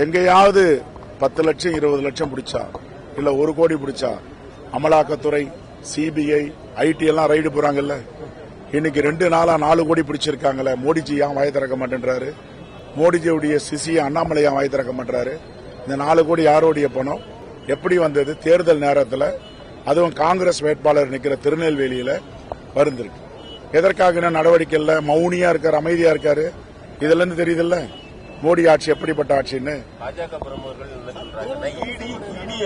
எங்கேயாவது 10 லட்சம் 20 லட்சம் பிடிச்சா இல்ல 1 கோடி பிடிச்சா அமலாக்கத்துறை, சிபிஐ, ஐடி எல்லாம் ரைடு போறாங்கல்ல. இன்னைக்கு 2 நாளா 4 கோடி பிடிச்சிருக்காங்கல்ல. மோடிஜி ஏன் வாய் திறக்க மாட்டேன்றாரு? மோடிஜியுடைய சிசிய அண்ணாமலை ஏன் வாய் திறக்க மாட்டாரு? இந்த 4 கோடி யாரோடைய பணம்? எப்படி வந்தது? தேர்தல் நேரத்தில், அதுவும் காங்கிரஸ் வேட்பாளர் நிக்கிற திருநெல்வேலியில வருந்திருக்கு. எதற்காக நடவடிக்கை இல்ல, மௌனியா இருக்காரு, அமைதியா இருக்காரு. இதுல இருந்து தெரியுதுல்ல மோடி ஆட்சி எப்படிப்பட்ட ஆட்சின்னு. பாஜக பிரமுகர்கள் என்ன சொல்றாங்க, இடி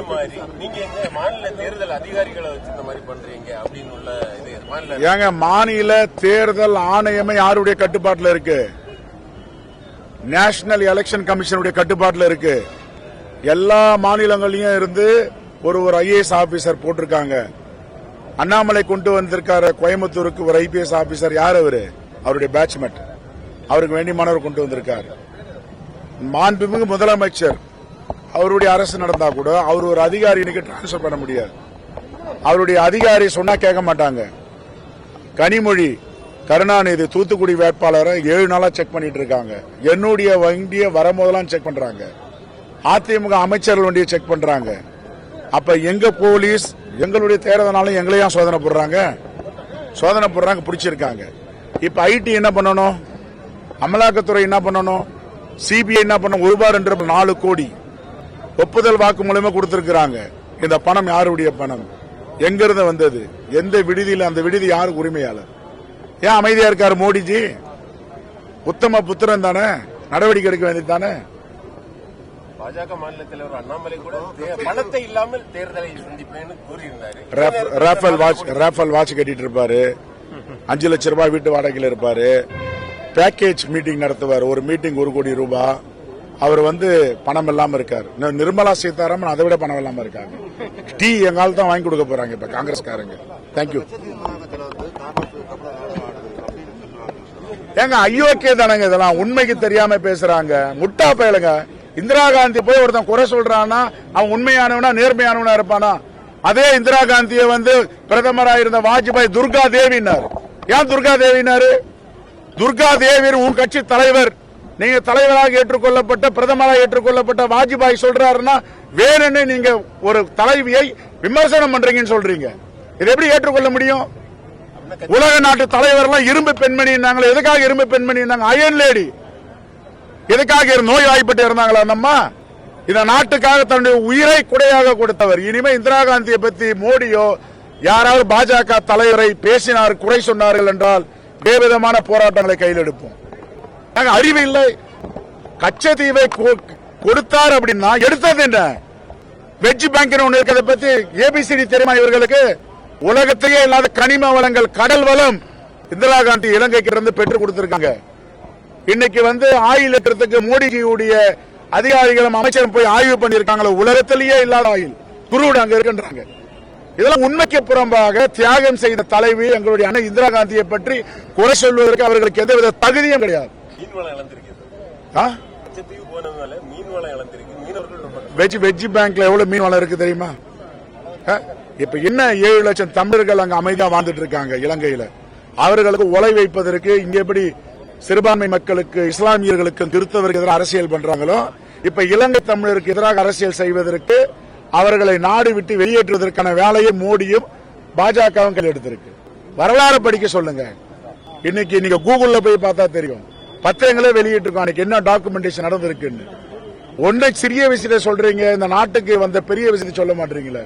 மாதிரி நீங்க எங்க மாநில தேர்தல் அதிகாரிகளை வச்சு இந்த மாதிரி பண்றீங்க அப்படின்னு உள்ள இது ஏங்க, மாநில தேர்தல் ஆணையமே யாருடைய கட்டுப்பாட்டில் இருக்கு? நேஷனல் எலெக்ஷன் கமிஷனுடைய கட்டுப்பாட்டில் இருக்கு. எல்லா மாநிலங்களையும் இருந்து ஒரு ஐஏஎஸ் ஆபீசர் போட்டிருக்காங்க. அண்ணாமலை கொண்டு வந்திருக்காரு கோயம்புத்தூருக்கு ஒரு ஐபிஎஸ் ஆபீசர். யார் அவரு? அவருடைய பேட்ச்மேட். அவருக்கு வேண்டியமானவர் கொண்டு வந்திருக்காரு. மாண்புமிகு முதலமைச்சர் அவருடைய அரசு நடந்தா கூட அவர் ஒரு அதிகாரி இன்னைக்கு டிரான்ஸ்பர் பண்ண முடியாது. அவருடைய அதிகாரி சொன்னா கேட்க மாட்டாங்க. கனிமொழி கருணாநிதி தூத்துக்குடி வேட்பாளரை 7 நாளா செக் பண்ணிட்டு இருக்காங்க. என்னுடைய வண்டியை வரும்போதெல்லாம் செக் பண்றாங்க. அதிமுக அமைச்சர்கள் வண்டியை செக் பண்றாங்க. அப்ப எங்க போலீஸ் எங்களுடைய தேர்தலாலும் எங்களையும் சோதனை போடுறாங்க, பிடிச்சிருக்காங்க. இப்ப ஐடி என்ன பண்ணணும்? அமலாக்கத்துறை என்ன பண்ணணும்? சிபிஐ என்ன பண்ணணும்? ₹1 4 கோடி ஒப்புதல் வாக்கு மூலமா கொடுத்திருக்கிறாங்க. இந்த பணம் யாருடைய பணம்? எங்கிருந்து வந்தது? எந்த விடுதியில்? அந்த விடுதி யாருக்கு உரிமையாளர்? ஏன் அமைதியா இருக்காரு மோடிஜி? உத்தம புத்திரன் தானே, நடவடிக்கை எடுக்க வேண்டியது தானே. பாஜக மாநில தலைவர் அண்ணாமலை கூட பணத்தை இல்லாமல் தேர்தலை சந்திப்பேன்னு கூறியிருந்தாரு. ராஃபல் வாட்ச் கட்டிட்டு இருப்பாரு. 5 லட்சம் ரூபாய் வீட்டு வாடகையில் இருப்பாரு. பேக்கேஜ் மீட்டிங் நடத்துவார். ஒரு மீட்டிங் ₹1 கோடி. அவர் பணம் இல்லாம இருக்காரு. நிர்மலா சீதாராமன் அதை விட பணம் இல்லாம இருக்காங்க. டீ எங்கால தான் வாங்கி கொடுக்க போறாங்க இப்ப காங்கிரஸ்காரங்க. தேங்க்யூ. ஏங்க ஐயோக்கே தானங்க இதெல்லாம். உண்மைக்கு தெரியாம பேசுறாங்க, முட்டா பயலுங்க. இந்திரா காந்தி போய் ஒருத்தன் குறை சொல்றான்னா அவன் உண்மையானவனா நேர்மையானவனா இருப்பானா? அதே இந்திரா காந்தியை பிரதமராக இருந்த வாஜ்பாய் துர்கா தேவினார். ஏன் துர்கா தேவினாரு? துர்கா தேவி உன் கட்சி தலைவர், நீங்க தலைவராக ஏற்றுக்கொள்ளப்பட்ட, பிரதமராக ஏற்றுக்கொள்ளப்பட்ட வாஜ்பாய் சொல்றாருன்னா வேணும்னு நீங்க ஒரு தலைவியை விமர்சனம் பண்றீங்கன்னு சொல்றீங்க. இது எப்படி ஏற்றுக்கொள்ள முடியும்? உலக நாட்டு தலைவர் எல்லாம் இரும்பு பெண்மணி. எதுக்காக இரும்பு பெண்மணி? Iron lady. எதுக்காக நோய்வாய்ப்பட்டு இருந்தாங்களா? நம்ம இந்த நாட்டுக்காக தன்னுடைய உயிரை குடையாக கொடுத்தவர். இனிமே இந்திரா காந்தியை பத்தி மோடியோ யாராவது பாஜக தலைவரை பேசினார், குறை சொன்னார்கள் என்றால் வேறுவிதமான போராட்டங்களை கையில் எடுப்போம். அறிவு இல்லை. கச்சத்தீவை கொடுத்தார் அப்படின்னா எடுத்தது என்ன? வெஜ் பேங்க் ஒன்று இருக்கிறத பத்தி ஏபிசிடி தெரியுமா இவர்களுக்கு? உலகத்தையே இல்லாத கனிம வளங்கள், கடல் வளம் இந்திரா காந்தி இலங்கைக்கு இருந்து பெற்றுக் கொடுத்திருக்காங்க. இன்னைக்கு ஆயில் ஏற்றத்துக்கு மோடிஜியுடைய அதிகாரிகளும் அமைச்சரும் போய் ஆய்வு பண்ணிருக்காங்களோ, உலகத்திலேயே இல்லாத ஆயில் குரூட் அங்க இருக்கின்றாங்க. இதெல்லாம் உண்மைக்கு புறம்பாக தியாகம் செய்த தலைவி எங்களுடைய அண்ணன் இந்திரா காந்தியை பற்றி குறை சொல்வதற்கு அவர்களுக்கு எந்தவித தகுதியும் கிடையாது. வெஜ் பேங்க்ல எவ்வளவு மீன் வளம் இருக்கு தெரியுமா? இப்ப என்ன 7 லட்சம் தமிழர்கள் அங்க அமைதியா வாழ்ந்துட்டு இருக்காங்க இலங்கையில. அவர்களுக்கு உலை வைப்பதற்கு இங்க எப்படி சிறுபான்மை மக்களுக்கு, இஸ்லாமியர்களுக்கு, கிறிஸ்தவருக்கு எதிராக அரசியல் பண்றாங்களோ, இப்ப இலங்கை தமிழருக்கு எதிராக அரசியல் செய்வதற்கு, அவர்களை நாடு விட்டு வெளியேற்றுவதற்கான வேலையை மோடியும் பாஜகவும் கையில் எடுத்திருக்கு. வரலாறு படிக்க சொல்லுங்க. இன்னைக்கு நீங்க கூகுள்ல போய் பார்த்தா தெரியும். பத்திரங்களே வெளியிட்டிருக்கோம் என்ன டாக்குமெண்டேஷன் நடந்திருக்குன்னு. ஒன்றை சிறிய விஷயத்தை சொல்றீங்க, இந்த நாட்டுக்கு வந்த பெரிய விஷயத்தை சொல்ல மாட்டீங்களே.